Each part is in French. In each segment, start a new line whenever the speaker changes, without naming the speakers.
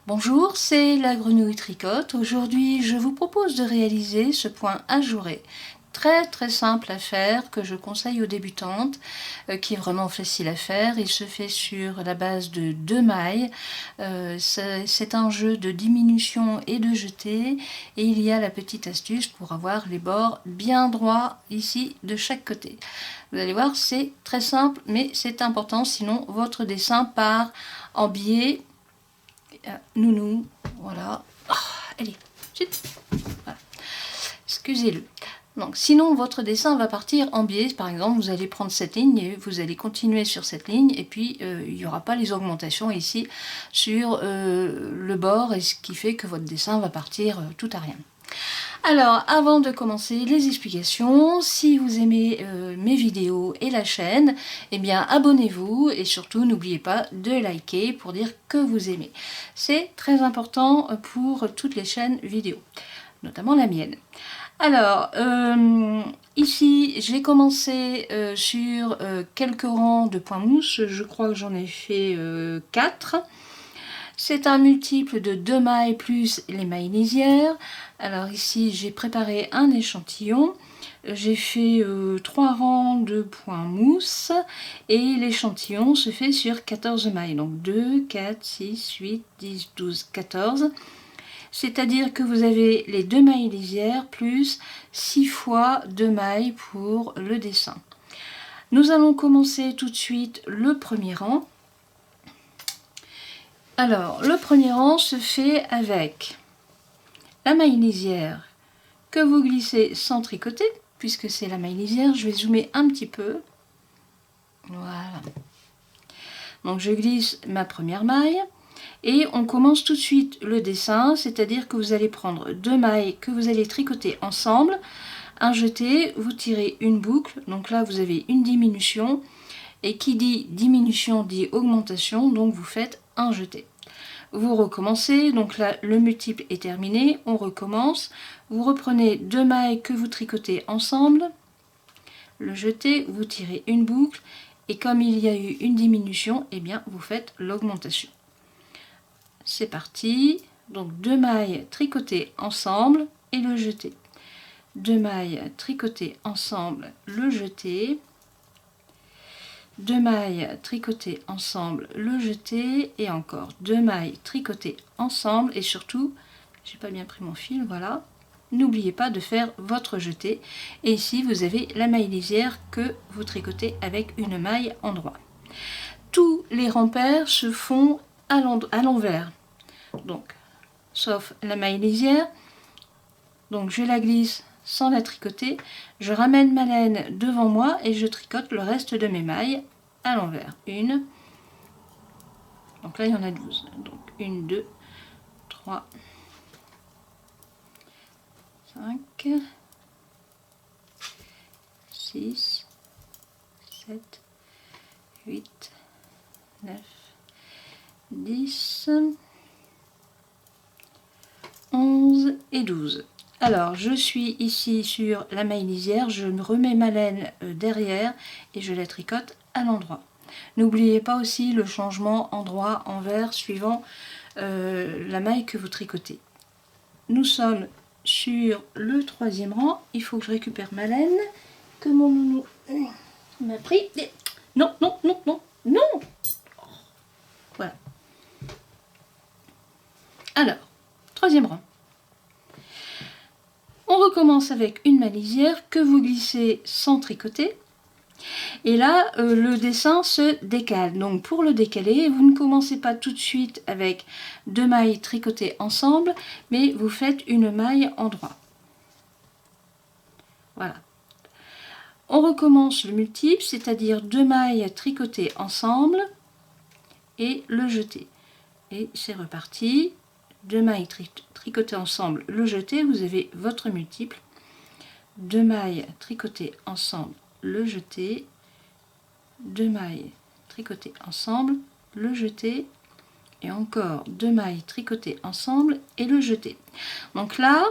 Bonjour, c'est la Grenouille Tricote. Aujourd'hui, je vous propose de réaliser ce point ajouré. Très simple à faire, que je conseille aux débutantes, qui est vraiment facile à faire. Il se fait sur la base de 2 mailles. C'est un jeu de diminution et de jeté. Et il y a la petite astuce pour avoir les bords bien droits ici de chaque côté. Vous allez voir, c'est très simple, mais c'est important, sinon votre dessin part en biais. Nounou, voilà. Oh, allez, chut. Voilà. Excusez-le. Donc, sinon, votre dessin va partir en biais. Par exemple, vous allez prendre cette ligne et vous allez continuer sur cette ligne. Et puis, il n'y aura pas les augmentations ici sur le bord. Et ce qui fait que votre dessin va partir tout à rien. Alors, avant de commencer les explications, si vous aimez mes vidéos et la chaîne, eh bien abonnez-vous et surtout n'oubliez pas de liker pour dire que vous aimez. C'est très important pour toutes les chaînes vidéo, notamment la mienne. Alors, ici, j'ai commencé sur quelques rangs de points mousse, je crois que j'en ai fait 4. C'est un multiple de 2 mailles plus les mailles lisières. Alors ici, j'ai préparé un échantillon. J'ai fait 3 rangs de points mousse et l'échantillon se fait sur 14 mailles. Donc 2, 4, 6, 8, 10, 12, 14. C'est-à-dire que vous avez les 2 mailles lisières plus 6 fois 2 mailles pour le dessin. Nous allons commencer tout de suite le premier rang. Alors, le premier rang se fait avec la maille lisière que vous glissez sans tricoter, puisque c'est la maille lisière. Je vais zoomer un petit peu. Voilà. Donc, je glisse ma première maille et on commence tout de suite le dessin, c'est-à-dire que vous allez prendre 2 mailles que vous allez tricoter ensemble, un jeté, vous tirez une boucle. Donc là, vous avez une diminution. Et qui dit diminution dit augmentation, donc vous faites un jeté. Vous recommencez, donc là le multiple est terminé, on recommence. Vous reprenez 2 mailles que vous tricotez ensemble, le jeté, vous tirez une boucle, et comme il y a eu une diminution, eh bien vous faites l'augmentation. C'est parti, donc 2 mailles tricotées ensemble et le jeté. 2 mailles tricotées ensemble, le jeté. 2 mailles tricotées ensemble, le jeté, et encore 2 mailles tricotées ensemble, et surtout, j'ai pas bien pris mon fil, voilà, n'oubliez pas de faire votre jeté, et ici vous avez la maille lisière que vous tricotez avec une maille endroit. Tous les rangs pairs se font à l'envers, donc, sauf la maille lisière, donc je la glisse sans la tricoter, je ramène ma laine devant moi et je tricote le reste de mes mailles à l'envers. Une, donc là il y en a 12, donc 1, 2, 3, 5, 6, 7, 8, 9, 10, 11 et 12. Alors, je suis ici sur la maille lisière, je me remets ma laine derrière et je la tricote à l'endroit. N'oubliez pas aussi le changement endroit-envers suivant la maille que vous tricotez. Nous sommes sur le 3e rang. Il faut que je récupère ma laine que mon nounou m'a pris. Non, non, non, non, non. Voilà. Alors, 3e rang. On recommence avec une maille lisière que vous glissez sans tricoter. Et là, le dessin se décale. Donc pour le décaler, vous ne commencez pas tout de suite avec 2 mailles tricotées ensemble, mais vous faites une maille endroit. Voilà. On recommence le multiple, c'est-à-dire 2 mailles tricotées ensemble et le jeté. Et c'est reparti. 2 mailles tricotées ensemble, le jeté, vous avez votre multiple. 2 mailles tricotées ensemble, le jeté. 2 mailles tricotées ensemble, le jeté, et encore 2 mailles tricotées ensemble et le jeté. Donc là,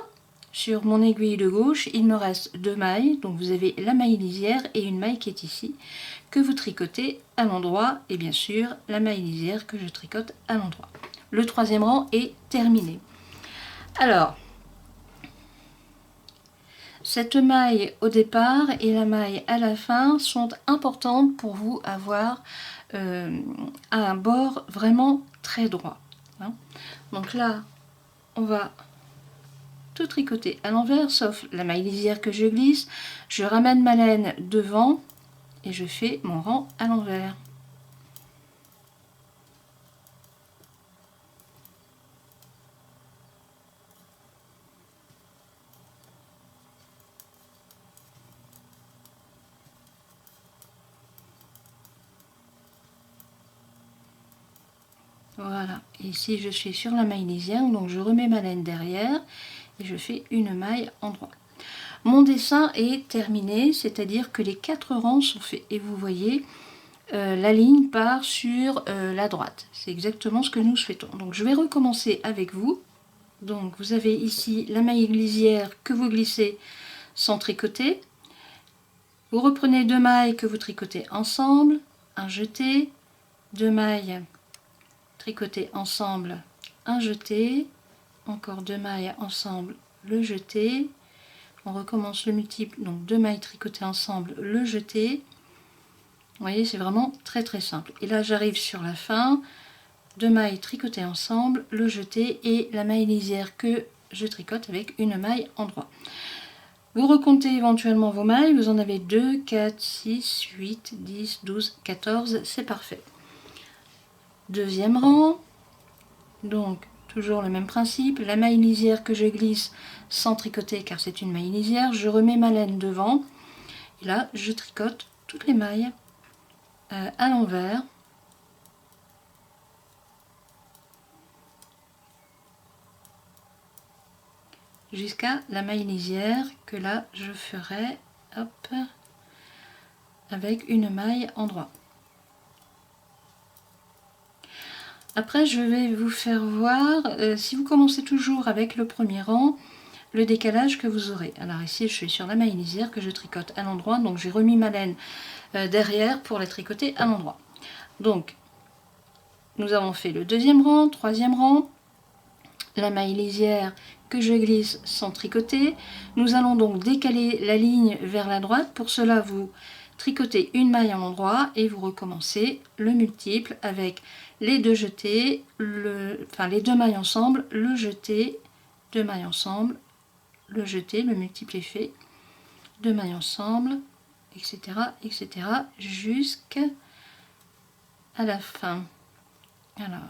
sur mon aiguille de gauche, il me reste 2 mailles, donc vous avez la maille lisière et une maille qui est ici, que vous tricotez à l'endroit, et bien sûr la maille lisière que je tricote à l'endroit. le troisième rang est terminé. Alors, cette maille au départ et la maille à la fin sont importantes pour vous avoir un bord vraiment très droit. Hein. Donc là, on va tout tricoter à l'envers, sauf la maille lisière que je glisse. Je ramène ma laine devant et je fais mon rang à l'envers. Voilà, et ici je suis sur la maille lisière, donc je remets ma laine derrière et je fais une maille en droit. Mon dessin est terminé, c'est-à-dire que les 4 rangs sont faits et vous voyez la ligne part sur la droite. C'est exactement ce que nous souhaitons. Donc je vais recommencer avec vous. Donc vous avez ici la maille lisière que vous glissez sans tricoter. Vous reprenez 2 mailles que vous tricotez ensemble, un jeté, 2 mailles tricoter ensemble, un jeté, encore 2 mailles ensemble, le jeté, on recommence le multiple, donc 2 mailles tricotées ensemble, le jeté. Vous voyez, c'est vraiment très simple. Et là j'arrive sur la fin, 2 mailles tricotées ensemble, le jeté et la maille lisière que je tricote avec une maille en droit. Vous recomptez éventuellement vos mailles, vous en avez 2, 4, 6, 8, 10, 12, 14, c'est parfait. Deuxième rang, donc toujours le même principe, la maille lisière que je glisse sans tricoter car c'est une maille lisière, je remets ma laine devant et là je tricote toutes les mailles à l'envers jusqu'à la maille lisière que là je ferai hop, avec une maille en droit. Après, je vais vous faire voir, si vous commencez toujours avec le premier rang, le décalage que vous aurez. Alors ici, je suis sur la maille lisière que je tricote à l'endroit, donc j'ai remis ma laine derrière pour la tricoter à l'endroit. Donc, nous avons fait le deuxième rang, troisième rang, la maille lisière que je glisse sans tricoter. Nous allons donc décaler la ligne vers la droite. Pour cela, vous tricotez une maille à l'endroit et vous recommencez le multiple avec les 2 jetés, les 2 mailles ensemble, le jeté, 2 mailles ensemble, le jeté, le multiple est fait, 2 mailles ensemble, etc., etc., jusqu'à la fin. Alors,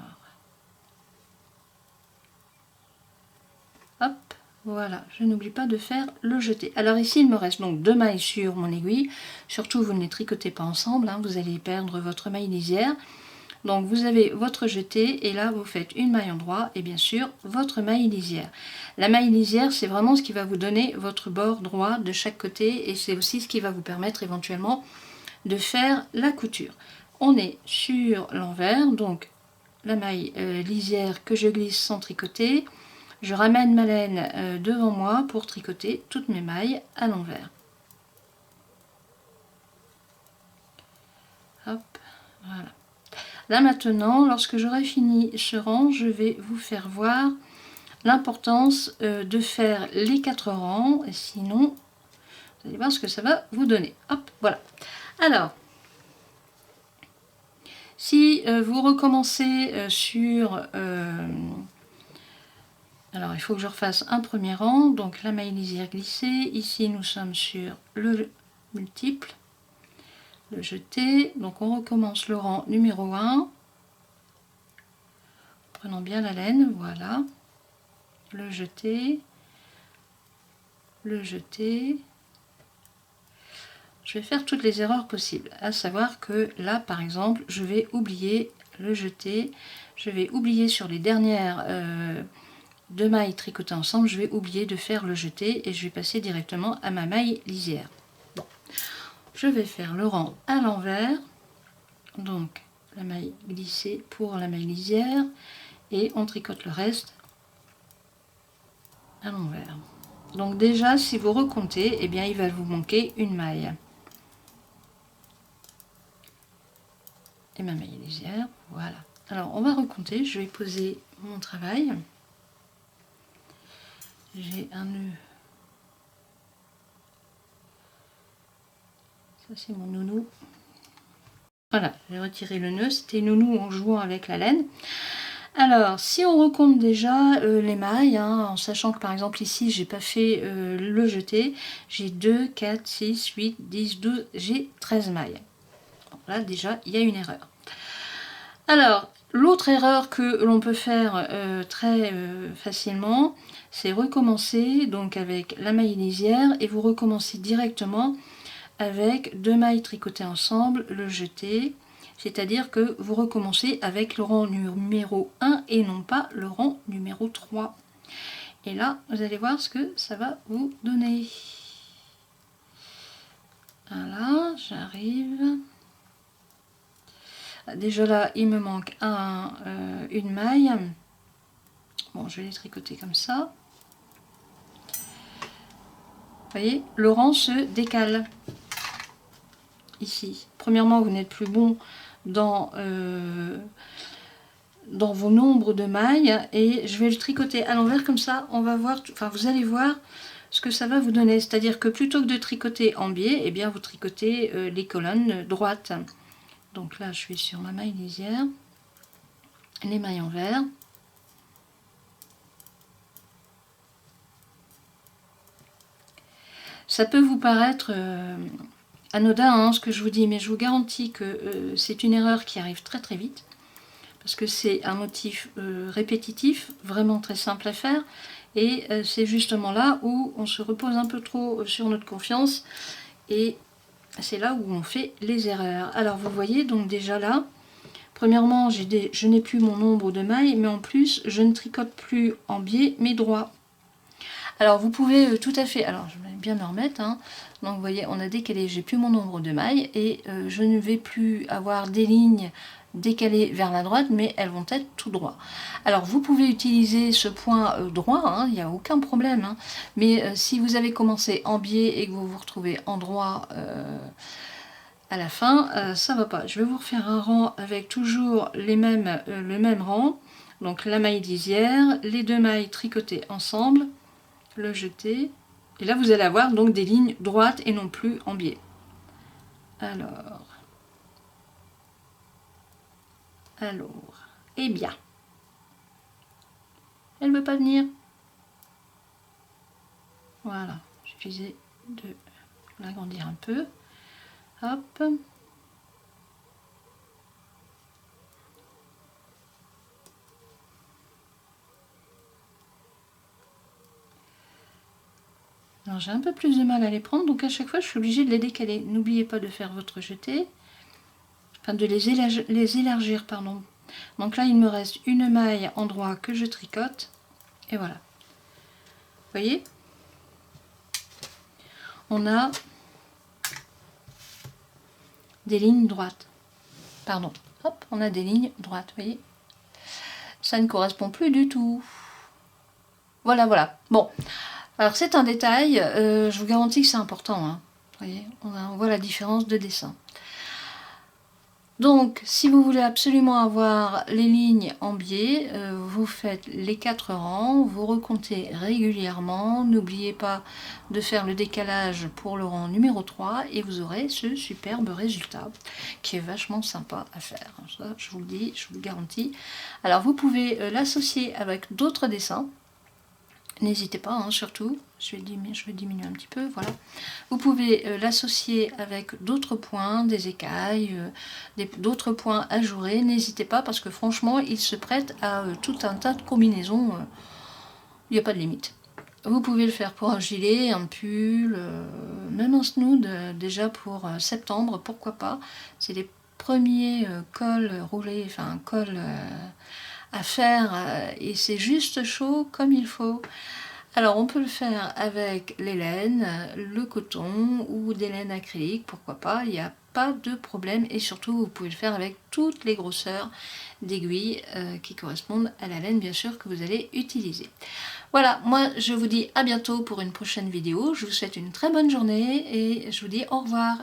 hop, voilà, je n'oublie pas de faire le jeté. Alors ici, il me reste donc 2 mailles sur mon aiguille. Surtout, vous ne les tricotez pas ensemble, hein, vous allez perdre votre maille lisière. Donc vous avez votre jeté et là vous faites une maille en droit et bien sûr votre maille lisière. La maille lisière, c'est vraiment ce qui va vous donner votre bord droit de chaque côté et c'est aussi ce qui va vous permettre éventuellement de faire la couture. On est sur l'envers, donc la maille lisière que je glisse sans tricoter. Je ramène ma laine devant moi pour tricoter toutes mes mailles à l'envers. Hop, voilà. Là maintenant, lorsque j'aurai fini ce rang, je vais vous faire voir l'importance de faire les 4 rangs, et sinon, vous allez voir ce que ça va vous donner. Hop, voilà. Alors, si vous recommencez sur... alors, il faut que je refasse un premier rang, donc la maille lisière glissée. Ici, nous sommes sur le multiple. Le jeté, donc on recommence le rang numéro 1, prenons bien la laine, voilà, le jeté, je vais faire toutes les erreurs possibles, à savoir que là par exemple je vais oublier le jeté, je vais oublier sur les dernières 2 mailles tricotées ensemble, je vais oublier de faire le jeté et je vais passer directement à ma maille lisière. Je vais faire le rang à l'envers, donc la maille glissée pour la maille lisière et on tricote le reste à l'envers. Donc déjà si vous recomptez, eh bien il va vous manquer une maille. Et ma maille lisière, voilà. Alors on va recompter, je vais poser mon travail. J'ai un nœud. Ça c'est mon nounou. Voilà, j'ai retiré le nœud. C'était nounou en jouant avec la laine. Alors, si on recompte déjà les mailles, hein, en sachant que par exemple ici, j'ai pas fait le jeté, j'ai 2, 4, 6, 8, 10, 12, j'ai 13 mailles. Bon, là, déjà, il y a une erreur. Alors, l'autre erreur que l'on peut faire très facilement, c'est recommencer donc avec la maille lisière et vous recommencez directement avec 2 mailles tricotées ensemble, le jeté. C'est-à-dire que vous recommencez avec le rang numéro 1 et non pas le rang numéro 3. Et là, vous allez voir ce que ça va vous donner. Voilà, j'arrive. Déjà là, il me manque une maille. Bon, je vais les tricoter comme ça. Vous voyez, le rang se décale. Ici. Premièrement, vous n'êtes plus bon dans vos nombres de mailles et je vais le tricoter à l'envers comme ça, on va voir, enfin vous allez voir ce que ça va vous donner, c'est-à-dire que plutôt que de tricoter en biais, eh bien vous tricotez les colonnes droites. Donc là je suis sur ma maille lisière, les mailles envers. Ça peut vous paraître anodin hein, ce que je vous dis, mais je vous garantis que c'est une erreur qui arrive très très vite. Parce que c'est un motif répétitif, vraiment très simple à faire, et c'est justement là où on se repose un peu trop sur notre confiance, et c'est là où on fait les erreurs. Alors vous voyez, donc déjà là, premièrement, je n'ai plus mon nombre de mailles, mais en plus, je ne tricote plus en biais, mais droit. Alors vous pouvez tout à fait, alors je vais bien me remettre, hein. Donc vous voyez, on a décalé, j'ai plus mon nombre de mailles, et je ne vais plus avoir des lignes décalées vers la droite, mais elles vont être tout droit. Alors vous pouvez utiliser ce point droit, hein, il n'y a aucun problème, hein, mais si vous avez commencé en biais et que vous vous retrouvez en droit à la fin, ça va pas. Je vais vous refaire un rang avec toujours le même rang, donc la maille lisière, les 2 mailles tricotées ensemble, le jeté, et là vous allez avoir donc des lignes droites et non plus en biais. Alors, eh bien, elle ne veut pas venir. Voilà, il suffisait de l'agrandir un peu. Hop. Alors j'ai un peu plus de mal à les prendre, donc à chaque fois je suis obligée de les décaler. N'oubliez pas de faire votre jeté, enfin de les élargir, pardon. Donc là il me reste une maille en droit que je tricote, et voilà. Vous voyez, on a des lignes droites. Pardon, hop, on a des lignes droites, vous voyez. Ça ne correspond plus du tout. Voilà, voilà. Bon, alors c'est un détail, je vous garantis que c'est important, hein. Vous voyez, on voit la différence de dessin. Donc, si vous voulez absolument avoir les lignes en biais, vous faites les 4 rangs, vous recomptez régulièrement, n'oubliez pas de faire le décalage pour le rang numéro 3 et vous aurez ce superbe résultat qui est vachement sympa à faire. Ça, je vous le dis, je vous le garantis. Alors, vous pouvez l'associer avec d'autres dessins. N'hésitez pas, hein, surtout, je vais diminuer un petit peu, voilà. Vous pouvez l'associer avec d'autres points, des écailles, d'autres points ajourés. N'hésitez pas parce que franchement, il se prête à tout un tas de combinaisons. Il n'y a pas de limite. Vous pouvez le faire pour un gilet, un pull, même un snood, déjà pour septembre, pourquoi pas. C'est les premiers cols roulés, enfin cols à faire et c'est juste chaud comme il faut. Alors on peut le faire avec les laines, le coton ou des laines acryliques, pourquoi pas, il n'y a pas de problème et surtout vous pouvez le faire avec toutes les grosseurs d'aiguilles qui correspondent à la laine bien sûr que vous allez utiliser. Voilà, moi je vous dis à bientôt pour une prochaine vidéo, je vous souhaite une très bonne journée et je vous dis au revoir.